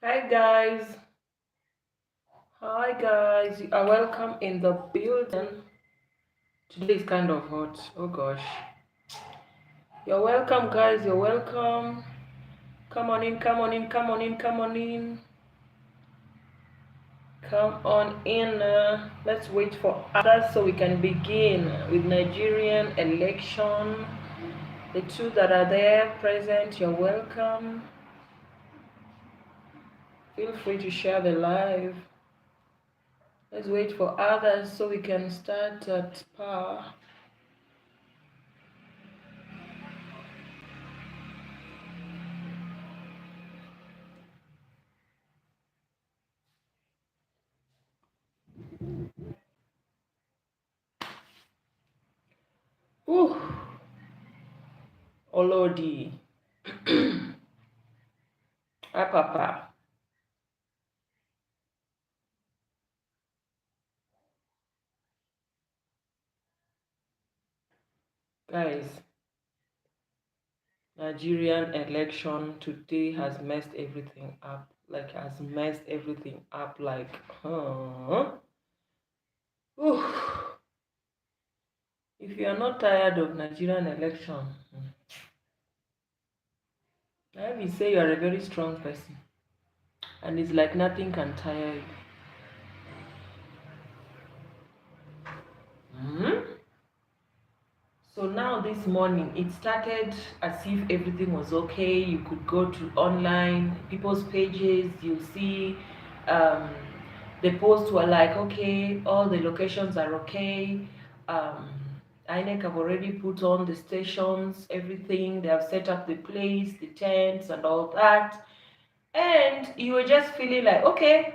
Hi guys, you are welcome in the building. Today is kind of hot. Oh gosh, you're welcome, guys. You're welcome. Come on in, come on in, come on in, come on in, come on in. Let's wait for others so we can begin with Nigerian election. The two that are there present, you're welcome. Feel free to share the live. Let's wait for others so we can start at par. Whew. Olodi. Apapa. Guys, Nigerian election today has messed everything up. Like, has messed everything up. Like, huh? Whew. If you are not tired of Nigerian election, I will say you are a very strong person. And it's like nothing can tire you. Hmm? So now this morning, it started as if everything was okay. You could go to online people's pages. You see um, the posts were like, okay, all the locations are okay. Um, INEC have already put on the stations, everything. They have set up the place, the tents, and all that. And you were just feeling like, okay,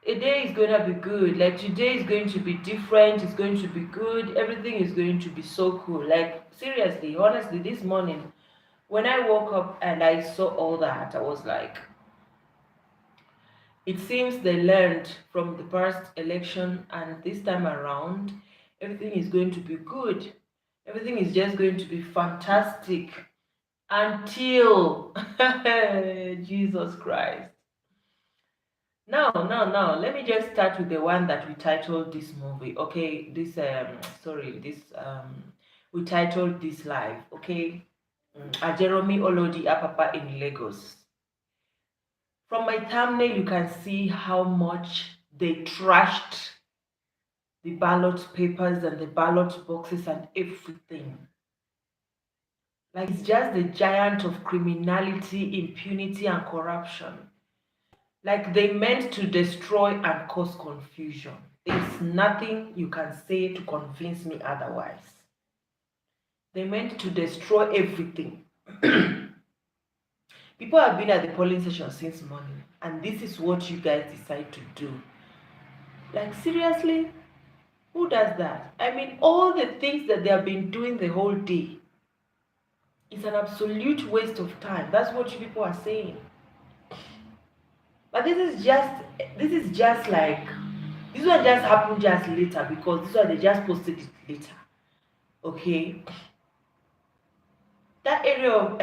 a day is going to be good. Like today is going to be different. It's going to be good. Everything is going to be so cool. Like seriously, honestly, this morning when I woke up and I saw all that, I was like, it seems they learned from the past election, and this time around, everything is going to be good. Everything is just going to be fantastic until Jesus Christ. Now, let me just start with the one that we titled this movie, okay? This, sorry, this, we titled this live, okay? Ajeromi Olodi Apapa in Lagos. From my thumbnail, you can see how much they trashed the ballot papers and the ballot boxes and everything. Like it's just the giant of criminality, impunity, and corruption. Like they meant to destroy and cause confusion. There's nothing you can say to convince me otherwise. They meant to destroy everything. People have been at the polling station since morning, and this is what you guys decide to do. Like, seriously? Who does that? I mean, all the things that they have been doing the whole day is an absolute waste of time. That's what you people are saying. But this is just like this one just happened just later because this one they just posted it later. Okay. That area of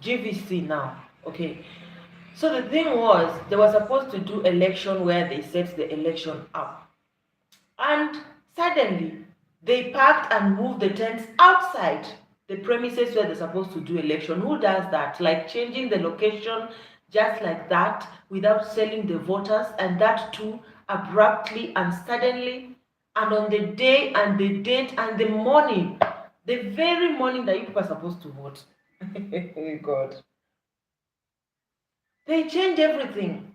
GVC now. Okay. So the thing was they were supposed to do election where they set the election up. And suddenly they packed and moved the tents outside the premises where they're supposed to do election. Who does that? Like changing the location just like that without telling the voters, and that too abruptly and suddenly, and on the day and the date and the morning, the very morning that you people are supposed to vote. God. They change everything.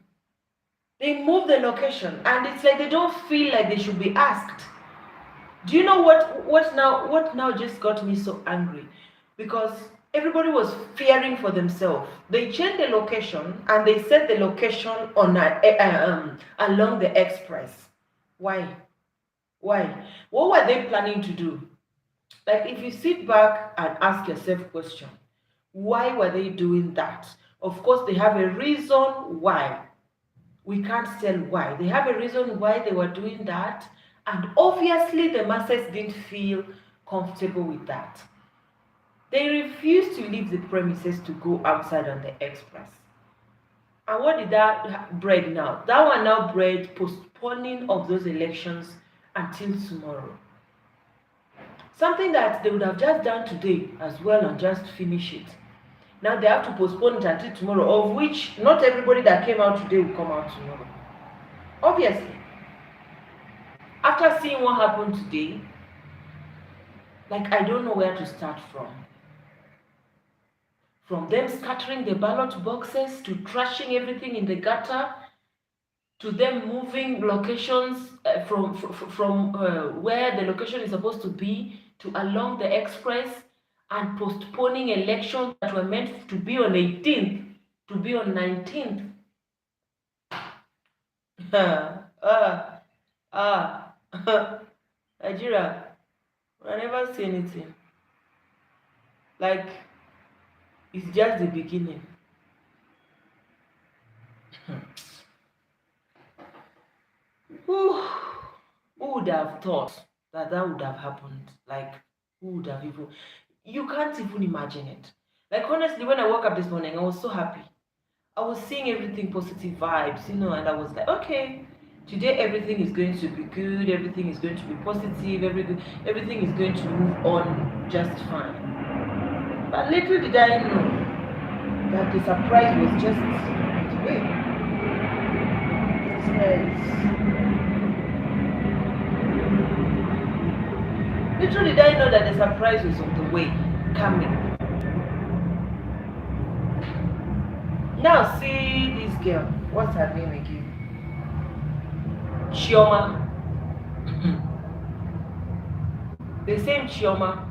They move the location, and it's like they don't feel like they should be asked. Do you know what now just got me so angry? Because everybody was fearing for themselves. They changed the location and they set the location on along the express. Why? Why? What were they planning to do? Like if you sit back and ask yourself question, why were they doing that? Of course, they have a reason why. We can't tell why. They have a reason why they were doing that, and obviously the masses didn't feel comfortable with that. They refused to leave the premises to go outside on the express. And what did that bred now? That one now bred postponing of those elections until tomorrow. Something that they would have just done today as well and just finish it. Now they have to postpone it until tomorrow, of which not everybody that came out today will come out tomorrow. Obviously. After seeing what happened today, like, I don't know where to start from. From them scattering the ballot boxes, to trashing everything in the gutter, to them moving locations from where the location is supposed to be to along the express, and postponing elections that were meant to be on 18th to be on 19th. Nigeria, I never see anything. Like, it's just the beginning. Who would have thought that that would have happened? Like, who would have even... You can't even imagine it. Like, honestly, when I woke up this morning, I was so happy. I was seeing everything positive vibes, and I was like, okay, today everything is going to be good, everything is going to be positive, everything is going to move on just fine. But little did I know that the surprise was just today. Little did I know that the surprise was on the way, coming. Now see this girl. What's her name again? Chioma. The same Chioma.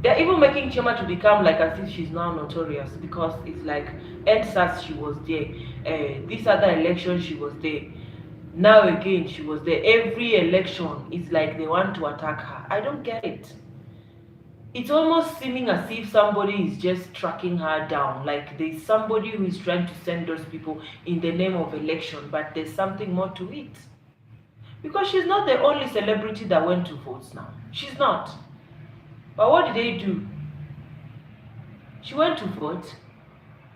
They're even making Chioma to become like as if she's now notorious, because it's like NSAS she was there, this other election she was there, now again she was there. Every election it's like they want to attack her. I don't get it. It's almost seeming as if somebody is just tracking her down, like there's somebody who is trying to send those people in the name of election, but there's something more to it. Because she's not the only celebrity that went to vote now. She's not. But what did they do? She went to vote.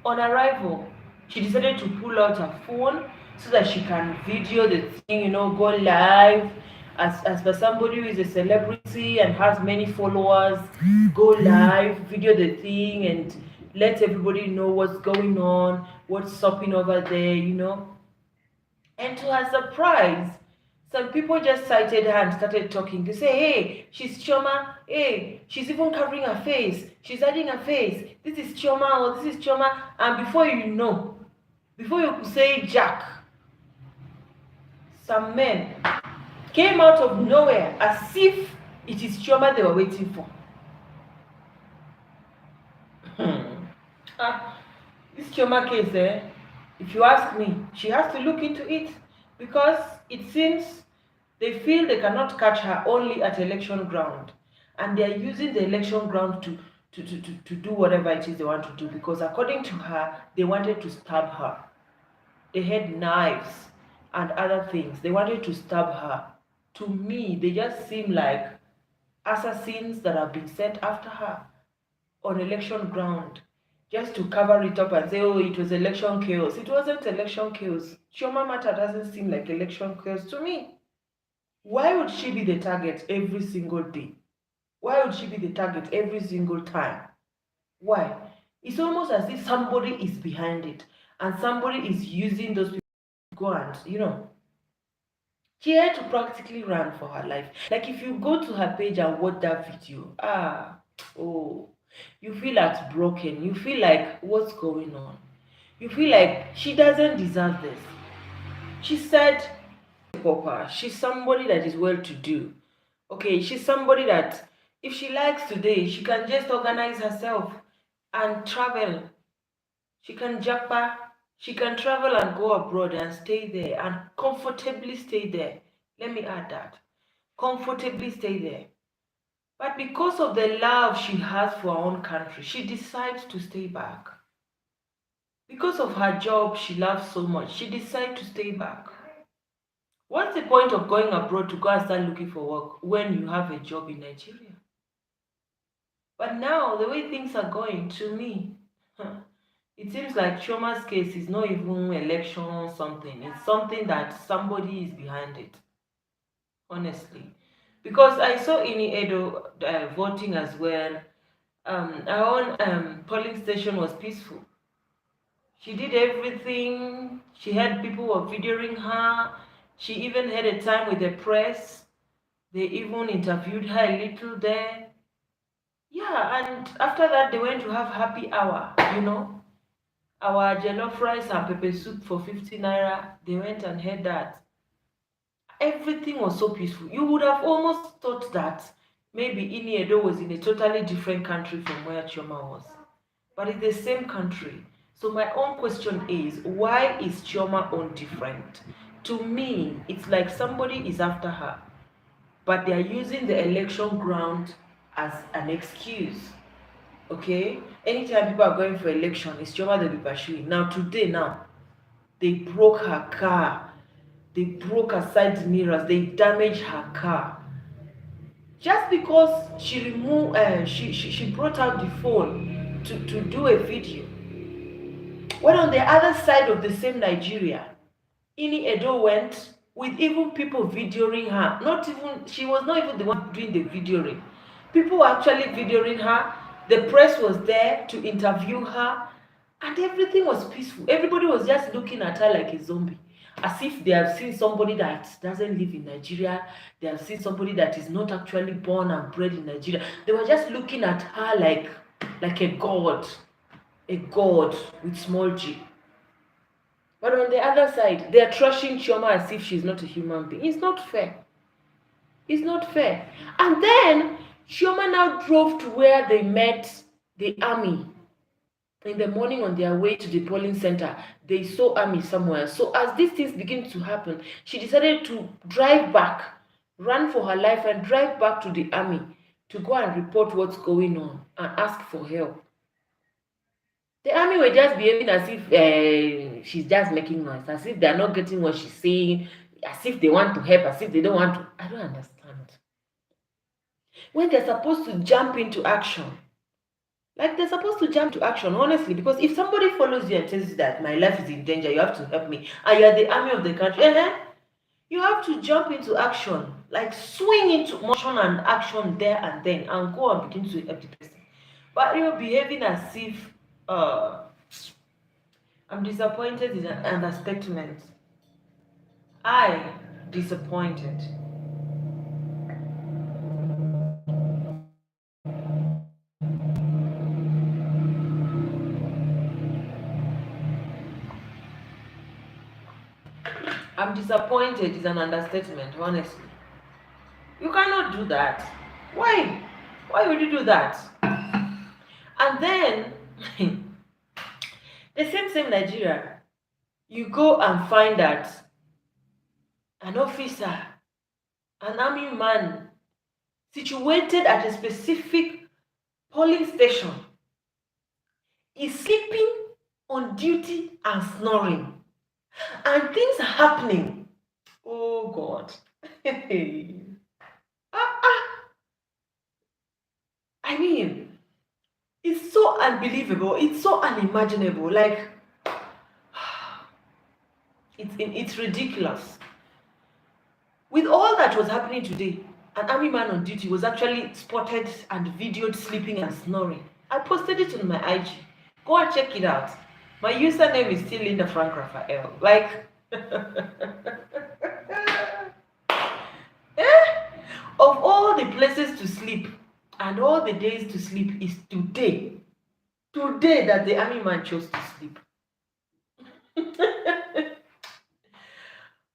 On arrival, she decided to pull out her phone so that she can video the thing, go live. As for somebody who is a celebrity and has many followers, go live, video the thing, and let everybody know what's going on, what's stopping over there, And to her surprise, some people just cited her and started talking. They say, hey, she's Chioma. Hey, she's even covering her face. She's hiding her face. This is Chioma, or this is Chioma. And before you know, before you could say Jack, some men came out of nowhere as if it is Chioma they were waiting for. This Chioma case, if you ask me, she has to look into it, because it seems they feel they cannot catch her only at election ground, and they are using the election ground to do whatever it is they want to do, because according to her, they wanted to stab her. They had knives and other things. They wanted to stab her. To me, they just seem like assassins that have been sent after her on election ground, just to cover it up and say, oh, it was election chaos. It wasn't election chaos. Chioma Mata doesn't seem like election chaos to me. Why would she be the target every single day? Why would she be the target every single time? Why? It's almost as if somebody is behind it, and somebody is using those people to go and, she had to practically run for her life. Like, if you go to her page and watch that video, you feel heartbroken. You feel like, what's going on? You feel like she doesn't deserve this. She said, Apapa, she's somebody that is well-to-do. Okay, she's somebody that, if she likes today, she can just organize herself and travel. She can japa. She can travel and go abroad and stay there and comfortably stay there. Let me add that. Comfortably stay there. But because of the love she has for her own country, she decides to stay back. Because of her job she loves so much, she decides to stay back. What's the point of going abroad to go and start looking for work when you have a job in Nigeria? But now, the way things are going, to me, It seems like Chioma's case is not even election or something. It's something that somebody is behind it, honestly. Because I saw Ini Edo voting as well. Our own polling station was peaceful. She did everything. She had people were videoing her. She even had a time with the press. They even interviewed her a little there. Yeah, and after that they went to have happy hour, Our jollof rice and pepper soup for 50 naira. They went and had that. Everything was so peaceful. You would have almost thought that maybe Iniedo was in a totally different country from where Chioma was. But it's the same country. So my own question is, why is Chioma own different? To me, it's like somebody is after her, but they are using the election ground as an excuse. Okay? Anytime people are going for election, it's Chioma they'll be pursuing. Now today, they broke her car. They broke her side mirrors. They damaged her car. Just because she removed, she brought out the phone to do a video. When on the other side of the same Nigeria, Ini Edo went with even people videoing her. Not even, she was not even the one doing the videoing. People were actually videoing her. The press was there to interview her. And everything was peaceful. Everybody was just looking at her like a zombie. As if they have seen somebody that doesn't live in Nigeria. They have seen somebody that is not actually born and bred in Nigeria. They were just looking at her like a god. A god with small g. But on the other side, they are trashing Chioma as if she's not a human being. It's not fair. It's not fair. And then Chioma now drove to where they met the army. In the morning on their way to the polling center, they saw army somewhere. So as these things begin to happen, she decided to drive back, run for her life and drive back to the army to go and report what's going on and ask for help. The army were just behaving as if she's just making noise, as if they're not getting what she's saying, as if they want to help, as if they don't want to. I don't understand. When they're supposed to jump into action, like they're supposed to jump to action, honestly, because if somebody follows you and tells you that my life is in danger, you have to help me, and you're the army of the country, you have to jump into action, like swing into motion and action there and then, and go and begin to help the person. But you're behaving as if I'm disappointed is an understatement. I disappointed. I'm disappointed is an understatement, honestly. You cannot do that. Why? Why would you do that? And then the same Nigeria, you go and find that an officer, an army man, situated at a specific polling station, is sleeping on duty and snoring. And things are happening. Oh God. I mean, it's so unbelievable. It's so unimaginable. Like, it's ridiculous. With all that was happening today, an army man on duty was actually spotted and videoed sleeping and snoring. I posted it on my IG. Go and check it out. My username is still Linda Frank Raphael. Like, of all the places to sleep and all the days to sleep is today. Today that the army man chose to sleep.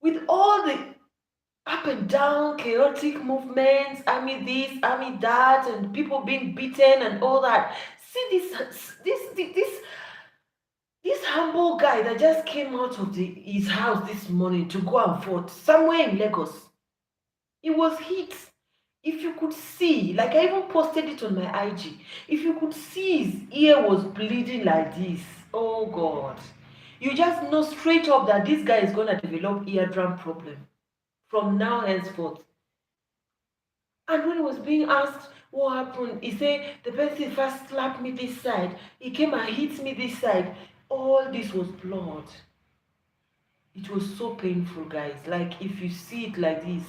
With all the up and down chaotic movements, army this, army that, and people being beaten and all that. See this humble guy that just came out of his house this morning to go and vote somewhere in Lagos. It was hit. If you could see, like I even posted it on my IG, if you could see his ear was bleeding like this, oh God. You just know straight up that this guy is going to develop eardrum problem from now henceforth. And when he was being asked what happened, he said the person first slapped me this side. He came and hit me this side. All this was blood. It was so painful, guys. Like, if you see it like this,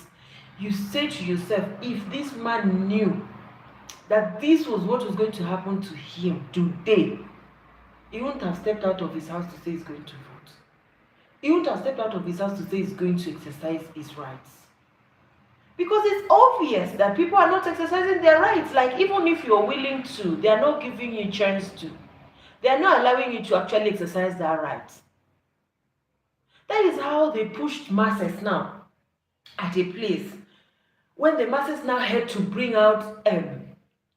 you say to yourself, if this man knew that this was what was going to happen to him today, he wouldn't have stepped out of his house to say he's going to vote. He wouldn't have stepped out of his house to say he's going to exercise his rights. Because it's obvious that people are not exercising their rights. Like, even if you're willing to, they are not giving you a chance to. They are not allowing you to actually exercise that right. That is how they pushed masses now at a place. When the masses now had to bring out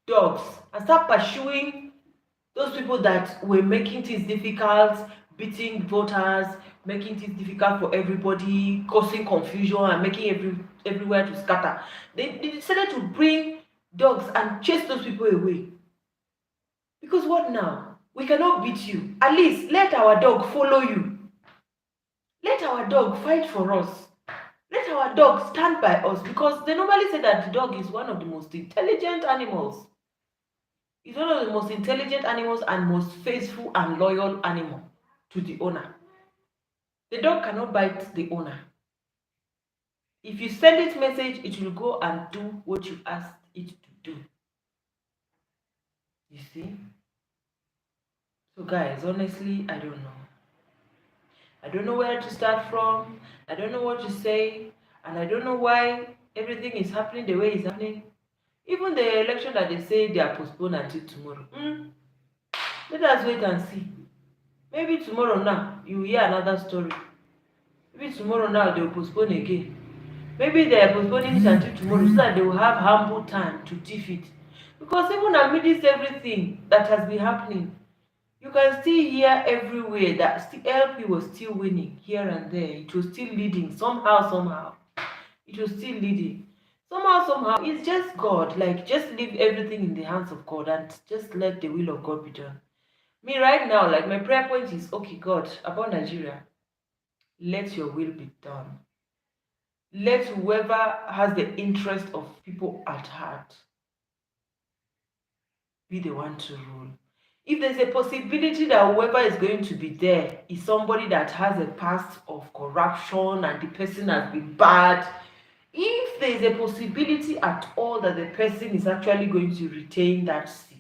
dogs and start pursuing those people that were making things difficult, beating voters, making things difficult for everybody, causing confusion and making everywhere to scatter. They decided to bring dogs and chase those people away. Because what now? We cannot beat you. At least let our dog follow you. Let our dog fight for us. Let our dog stand by us, because they normally say that the dog is one of the most intelligent animals. It's one of the most intelligent animals and most faithful and loyal animal to the owner. The dog cannot bite the owner. If you send it message, it will go and do what you asked it to do. You see? So guys, honestly, I don't know. I don't know where to start from. I don't know what to say. And I don't know why everything is happening the way it's happening. Even the election that they say they are postponed until tomorrow. Let us wait and see. Maybe tomorrow now, you will hear another story. Maybe tomorrow now, they will postpone again. Maybe they are postponing it until tomorrow so that they will have ample time to tiff it. Because even amidst everything that has been happening, you can still hear everywhere that LP was still winning here and there. It was still leading somehow. It was still leading. Somehow. It's just God. Like, just leave everything in the hands of God and just let the will of God be done. Me right now, like, my prayer point is, okay, God, about Nigeria, let your will be done. Let whoever has the interest of people at heart be the one to rule. If there's a possibility that whoever is going to be there is somebody that has a past of corruption and the person has been bad, if there's a possibility at all that the person is actually going to retain that seat,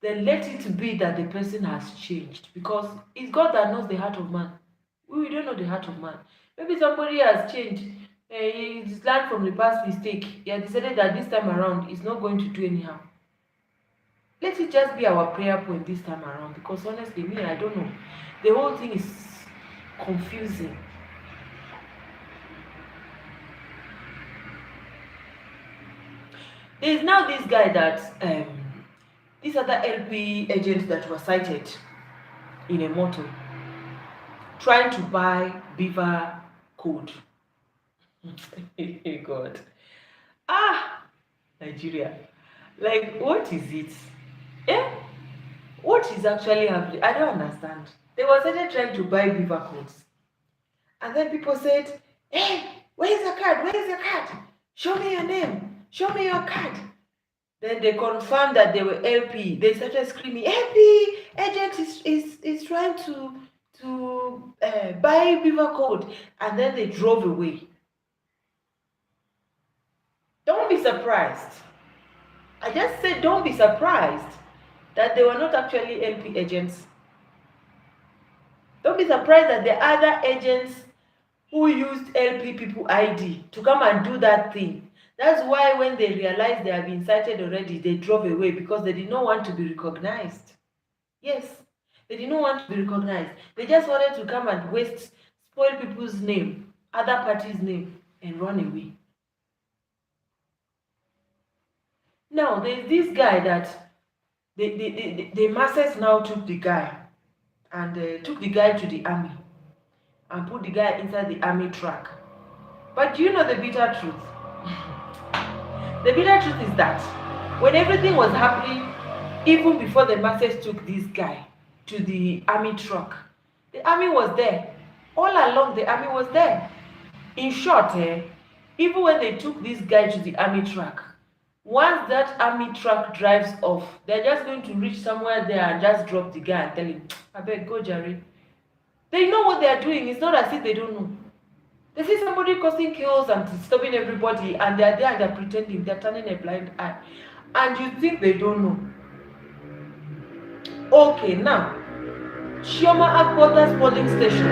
then let it be that the person has changed, because it's God that knows the heart of man. We don't know the heart of man. Maybe somebody has changed. He's learned from the past mistake. He has decided that this time around he's not going to do anyhow. Let it just be our prayer point this time around, because honestly, me, I don't know. The whole thing is confusing. There is now this guy that these other LP agents that were cited in a motor trying to buy Beaver code. God. Nigeria. Like, what is it? What is actually happening? I don't understand. They were started trying to buy Beaver codes. And then people said, hey, where is your card? Where is your card? Show me your name. Show me your card. Then they confirmed that they were LP. They started screaming, LP agent is trying to buy Beaver code. And then they drove away. Don't be surprised. I just said don't be surprised that they were not actually LP agents. Don't be surprised that the other agents who used LP people ID to come and do that thing. That's why when they realized they have been cited already, they drove away, because they did not want to be recognized. Yes, they did not want to be recognized. They just wanted to come and spoil people's name, other parties' name, and run away. Now, there's this guy that the masses now took the guy and took the guy to the army and put the guy inside the army truck. But do you know the bitter truth? The bitter truth is that when everything was happening, even before the masses took this guy to the army truck, the army was there. All along, the army was there. In short, even when they took this guy to the army truck, Once that army truck drives off, they're just going to reach somewhere there and just drop the guy and tell him, I beg, go, Jerry. They know what they're doing. It's not as if they don't know. They see somebody causing chaos and disturbing everybody, and they're there and they're pretending, they're turning a blind eye. And you think they don't know. Okay, now, Chioma Akpota's polling station.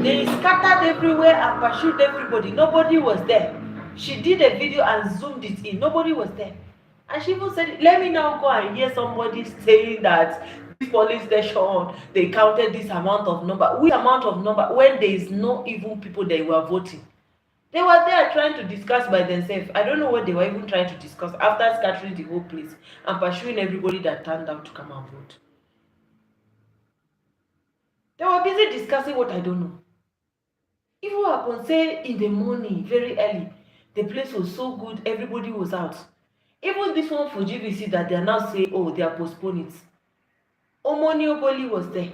They scattered everywhere and pursued everybody. Nobody was there. She did a video and zoomed it in. Nobody was there. And she even said, let me now go and hear somebody saying that this police station, they counted this amount of number. Which amount of number when there is no even people that were voting? They were there trying to discuss by themselves. I don't know what they were even trying to discuss after scattering the whole place and pursuing everybody that turned out to come and vote. They were busy discussing what I don't know. If what happened, say in the morning, very early, the place was so good, everybody was out. Even this one for GVC that they are now saying, oh, they are postponing it. Omoni Oboli was there.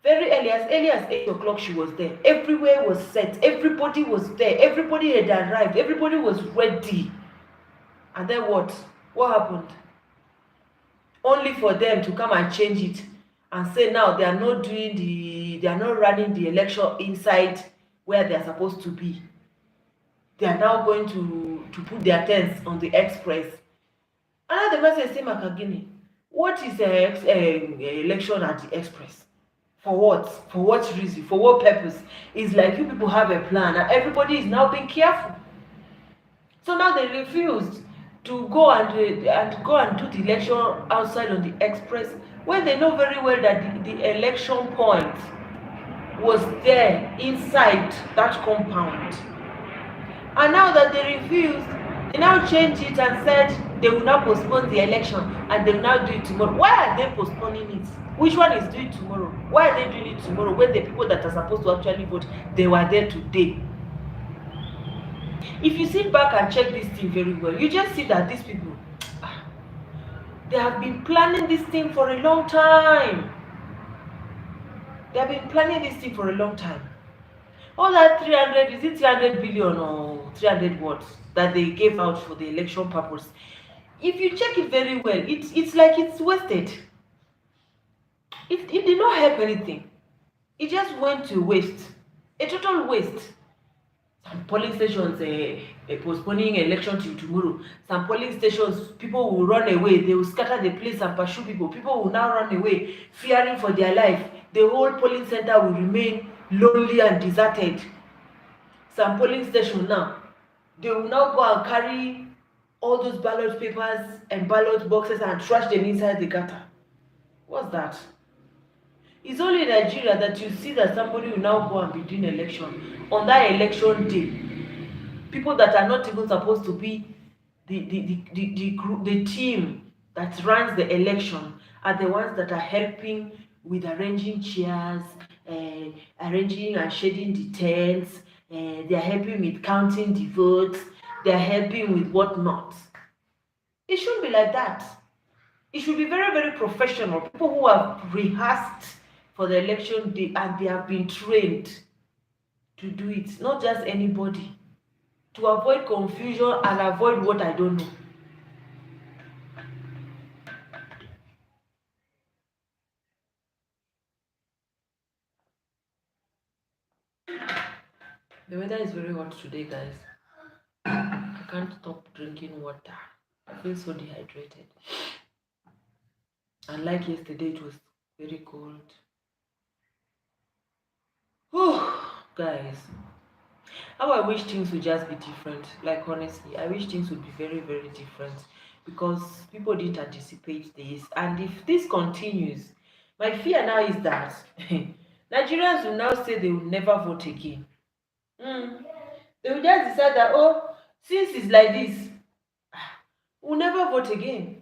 Very early as 8 o'clock, she was there. Everywhere was set. Everybody was there. Everybody had arrived. Everybody was ready. And then what? What happened? Only for them to come and change it and say now they are not running the election inside where they are supposed to be. They are now going to put their tents on the express. Another person say, Makagini, what is an election at the express? For what? For what reason? For what purpose? It's like you people have a plan and everybody is now being careful. So now they refused to go and do the election outside on the express when they know very well that the election point was there inside that compound. And now that they refused, they now changed it and said they will now postpone the election and they will now do it tomorrow. Why are they postponing it? Which one is doing tomorrow? Why are they doing it tomorrow when the people that are supposed to actually vote, they were there today? If you sit back and check this thing very well, you just see that these people, they have been planning this thing for a long time. They have been planning this thing for a long time. All that 300, is it 300 billion or 300 what that they gave out for the election purpose? If you check it very well, it's like it's wasted. It did not help anything. It just went to waste. A total waste. Some polling stations postponing election till tomorrow. Some polling stations, people will run away. They will scatter the place and pursue people. People will now run away, fearing for their life. The whole polling center will remain lonely and deserted. Some polling station now, they will now go and carry all those ballot papers and ballot boxes and trash them inside the gutter. What's that? It's only in Nigeria that you see that somebody will now go and be doing election. On that election day, people that are not even supposed to be the team that runs the election are the ones that are helping with arranging chairs, arranging and shading the tents, they are helping with counting the votes, they are helping with whatnot. It shouldn't be like that. It should be very, very professional. People who have rehearsed for the election day and they have been trained to do it, not just anybody, to avoid confusion and avoid what I don't know. The weather is very hot today, guys. I can't stop drinking water. I feel so dehydrated. Unlike yesterday, it was very cold. Oh, guys. How I wish things would just be different. Like, honestly, I wish things would be very, very different. Because people didn't anticipate this. And if this continues, my fear now is that Nigerians will now say they will never vote again. They will just decide that, oh, since it's like this, we'll never vote again.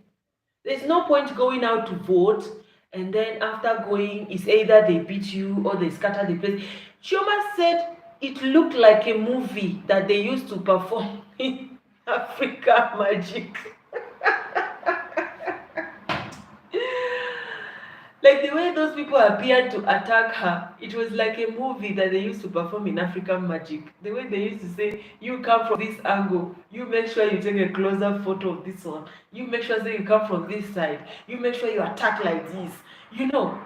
There's no point going out to vote, and then after going, it's either they beat you or they scatter the place. Chioma said it looked like a movie that they used to perform in Africa Magic. Like the way those people appeared to attack her, it was like a movie that they used to perform in African Magic. The way they used to say, you come from this angle, you make sure you take a closer photo of this one, you make sure that you come from this side, you make sure you attack like this. You know,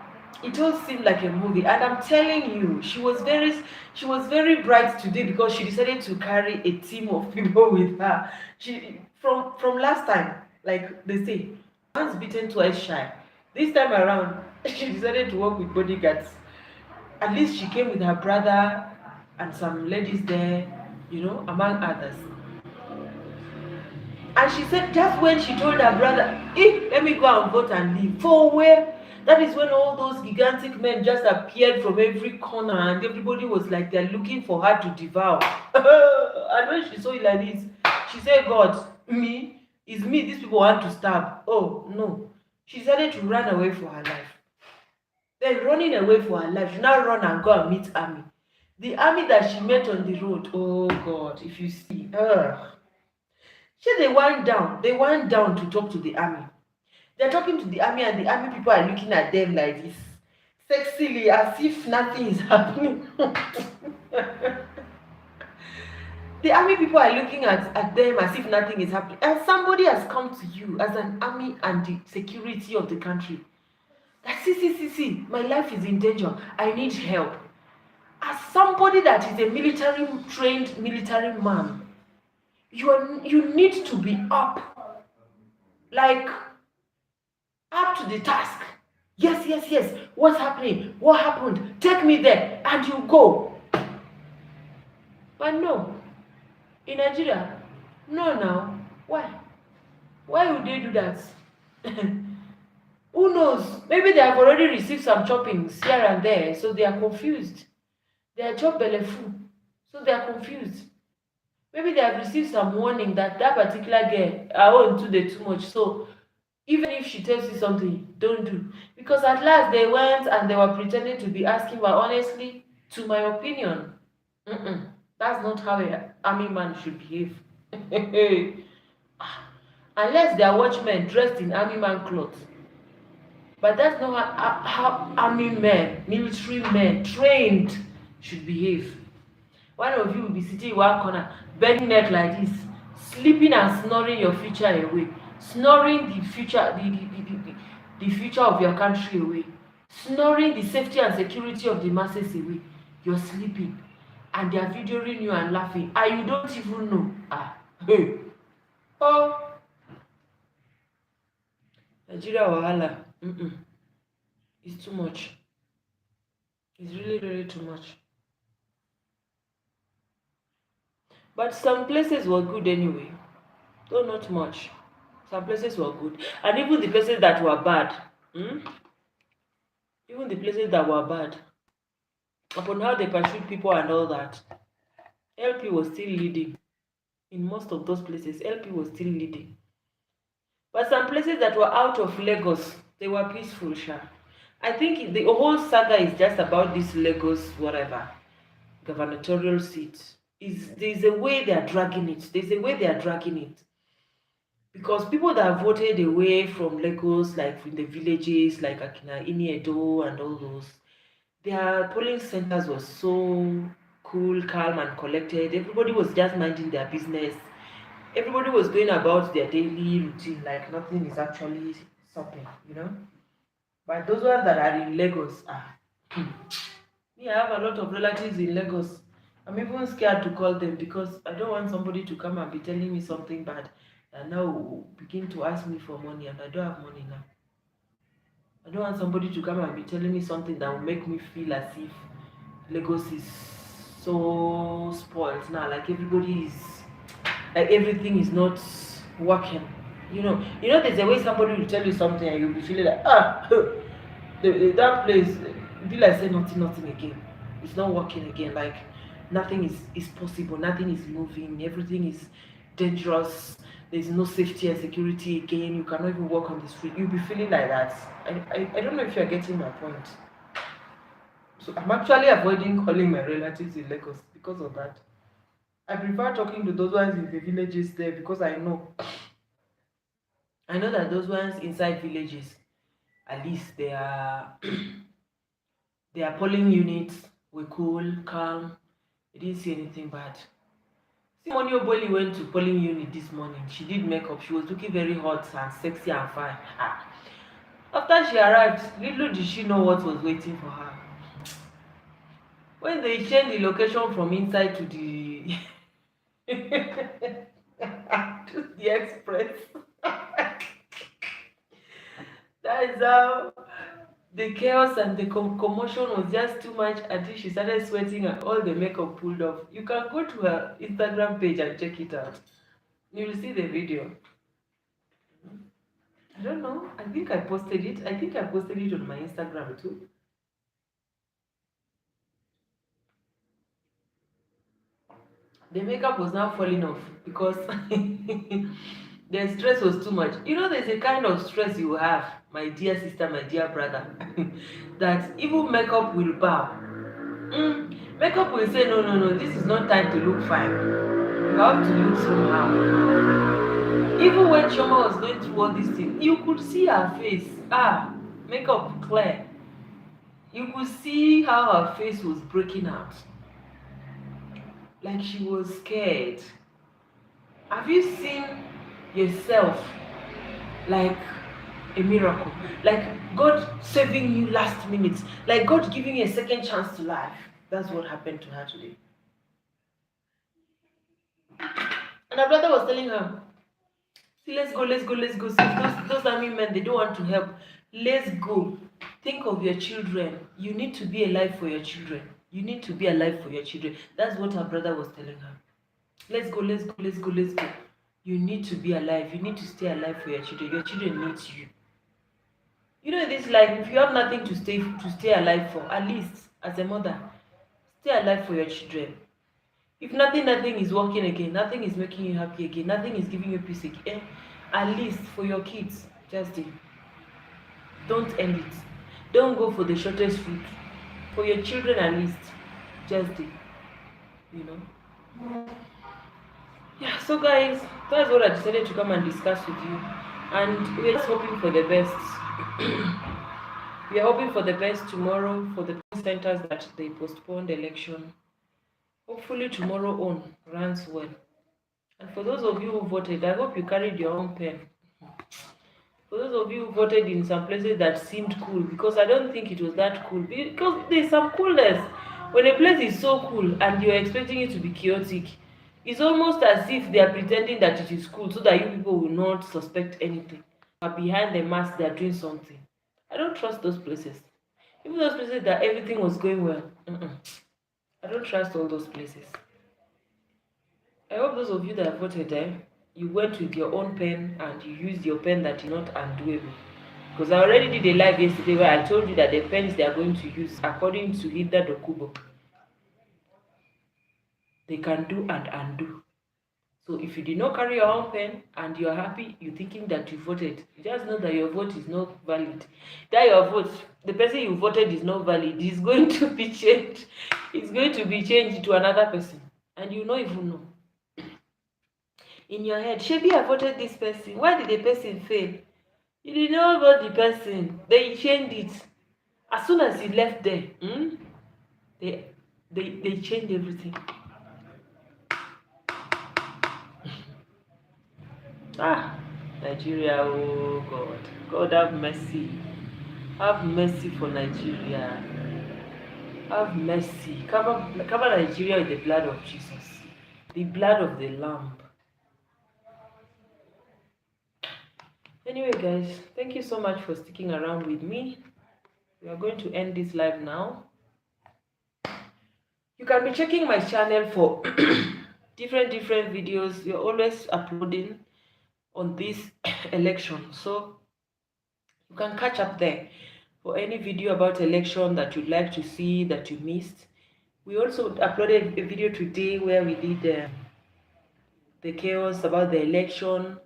it all seemed like a movie. And I'm telling you, she was very bright today because she decided to carry a team of people with her. She from last time, like they say, once bitten, twice shy. This time around, she decided to work with bodyguards. At least she came with her brother and some ladies there, among others. And she said just when she told her brother, let me go and vote and leave. For where? That is when all those gigantic men just appeared from every corner and everybody was like they're looking for her to devour. And when she saw it like this, she said, God, me? It's me these people want to stab. Oh, no. She decided to run away for her life. Then running away for her life, she now run and go and meet army. The army that she met on the road, oh God, if you see, they went down to talk to the army. They're talking to the army and the army people are looking at them like this, sexily, as if nothing is happening. The army people are looking at them as if nothing is happening. And somebody has come to you as an army and the security of the country. That see, my life is in danger. I need help. As somebody that is a trained military man, you need to be up. Like up to the task. Yes. What's happening? What happened? Take me there. And you go. But no. In Nigeria, no now. Why? Why would they do that? Who knows? Maybe they have already received some choppings here and there, so they are confused. They are chop belleful, so they are confused. Maybe they have received some warning that particular girl, I won't do the too much. So even if she tells you something, don't do. Because at last they went and they were pretending to be asking, but honestly, to my opinion, that's not how an army man should behave. Unless they are watchmen dressed in army man clothes. But that's not how army men, military men, trained should behave. One of you will be sitting in one corner, bending neck like this, sleeping and snoring your future away, snoring the future, the future of your country away, snoring the safety and security of the masses away. You're sleeping, and they are videoing you and laughing, and you don't even know. Hey, oh, Nigeria wahala. It's too much. It's really, really too much. But some places were good anyway. Though not much. Some places were good. And even the places that were bad. Even the places that were bad. Upon how they pursued people and all that. LP was still leading. In most of those places, LP was still leading. But some places that were out of Lagos, they were peaceful, sha. I think the whole saga is just about this Lagos, whatever, gubernatorial seat. There's a way they are dragging it. Because people that voted away from Lagos, like in the villages, like Akina, Iniedo, and all those, their polling centers were so cool, calm, and collected. Everybody was just minding their business. Everybody was going about their daily routine, like nothing is actually something, But those ones that are in Lagos, me, I have a lot of relatives in Lagos. I'm even scared to call them because I don't want somebody to come and be telling me something bad and now begin to ask me for money, and I don't have money now. I don't want somebody to come and be telling me something that will make me feel as if Lagos is so spoiled now, like everything is not working. There's a way somebody will tell you something and you'll be feeling like, that place, be like say nothing again. It's not working again. Like nothing is possible, nothing is moving, everything is dangerous. There's no safety and security again. You cannot even walk on the street. You'll be feeling like that. I don't know if you're getting my point. So I'm actually avoiding calling my relatives in Lagos because of that. I prefer talking to those ones in the villages there because I know that those ones inside villages, At least their their polling units were cool, calm. They didn't see anything bad. See, Money Oboli went to polling unit this morning. She did makeup. She was looking very hot and sexy and fine. After she arrived, little did she know what was waiting for her. When they changed the location from inside to the to the express, that is how the chaos and the commotion was just too much until she started sweating and all the makeup pulled off. You can go to her Instagram page and check it out. You will see the video. I don't know. I think I posted it. I think I posted it on my Instagram too. The makeup was now falling off because the stress was too much. You know, there's a kind of stress you have, my dear sister, my dear brother, that even makeup will bow. Makeup will say, no, no, no, this is not time to look fine. You have to look somehow. Even when Shoma was going through all these things, you could see her face. Makeup clear. You could see how her face was breaking out. Like she was scared. Have you seen yourself like a miracle? Like God saving you last minute. Like God giving you a second chance to life. That's what happened to her today. And her brother was telling her, see, let's go, let's go, let's go. See, those army men, they don't want to help. Let's go. Think of your children. You need to be alive for your children. You need to be alive for your children. That's what her brother was telling her. Let's go, let's go, let's go, let's go. You need to be alive. You need to stay alive for your children. Your children need you. You know this life, if you have nothing to stay alive for, at least as a mother, stay alive for your children. If nothing is working again, nothing is making you happy again, nothing is giving you peace again, at least for your kids, just do. Don't end it. Don't go for the shortest route. For your children at least, just do. You know. Yeah, so guys, that's what I decided to come and discuss with you. And we're just hoping for the best. We are hoping for the best tomorrow for the centers that they postponed the election. Hopefully tomorrow on runs well. And for those of you who voted, I hope you carried your own pen. For those of you who voted in some places that seemed cool, because I don't think it was that cool, because there's some coolness. When a place is so cool and you're expecting it to be chaotic, it's almost as if they are pretending that it is cool so that you people will not suspect anything. But behind the mask, they are doing something. I don't trust those places. Even those places that everything was going well, I don't trust all those places. I hope those of you that voted there, you went with your own pen and you used your pen that is not undoable. Because I already did a live yesterday where I told you that the pens they are going to use, according to Hilda Dokubo, they can do and undo. So if you did not carry your own pen and you're happy, you're thinking that you voted, just know that your vote is not valid. That your vote, the person you voted is not valid, is going to be changed. It's going to be changed to another person. And you don't even know. In your head, Shebi, I voted this person. Why did the person fail? You did not vote the person. They changed it. As soon as you left there, they changed everything. Nigeria, oh God. God have mercy. Have mercy for Nigeria. Have mercy. Cover Nigeria with the blood of Jesus. The blood of the Lamb. Anyway, guys, thank you so much for sticking around with me. We are going to end this live now. You can be checking my channel for different videos. We're always uploading on this election, so you can catch up there for any video about election that you'd like to see that you missed. We also uploaded a video today where we did the chaos about the election.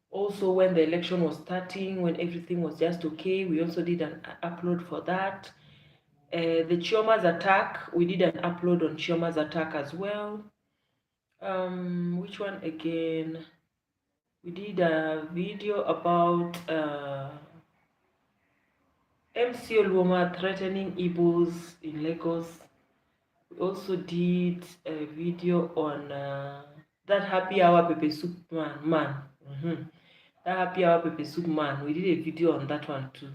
Also, when the election was starting, when everything was just okay, we also did an upload for that. The Chioma's attack, we did an upload on Chioma's attack as well. Which one again? We did a video about MC Olwoma threatening Igbos in Lagos. We also did a video on that happy hour pepper soup man. Mhm. That happy hour pepper soup man. We did a video on that one too.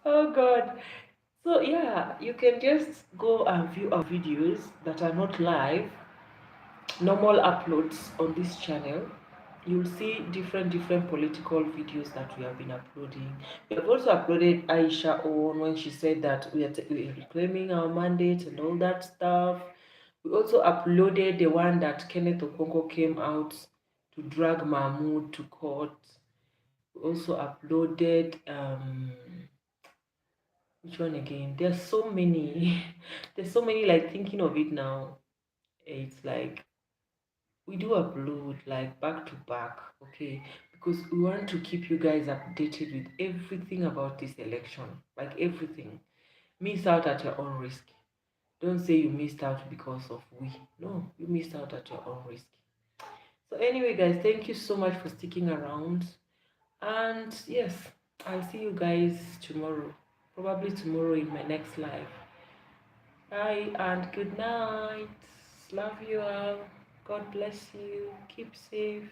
Oh God. So yeah, you can just go and view our videos that are not live, normal uploads on this channel. You'll see different political videos that we have been uploading. We have also uploaded Aisha on when she said that we are reclaiming our mandate and all that stuff. We also uploaded the one that Kenneth Okonkwo came out to drag Mahmoud to court. We also uploaded which one again? There's so many. There's so many, like thinking of it now. It's like we do upload like back to back, okay? Because we want to keep you guys updated with everything about this election, like everything. Miss out at your own risk. Don't say you missed out because of we. No, you missed out at your own risk. So anyway, guys, thank you so much for sticking around. And yes, I'll see you guys tomorrow. Probably tomorrow in my next live. Bye and good night. Love you all. God bless you. Keep safe.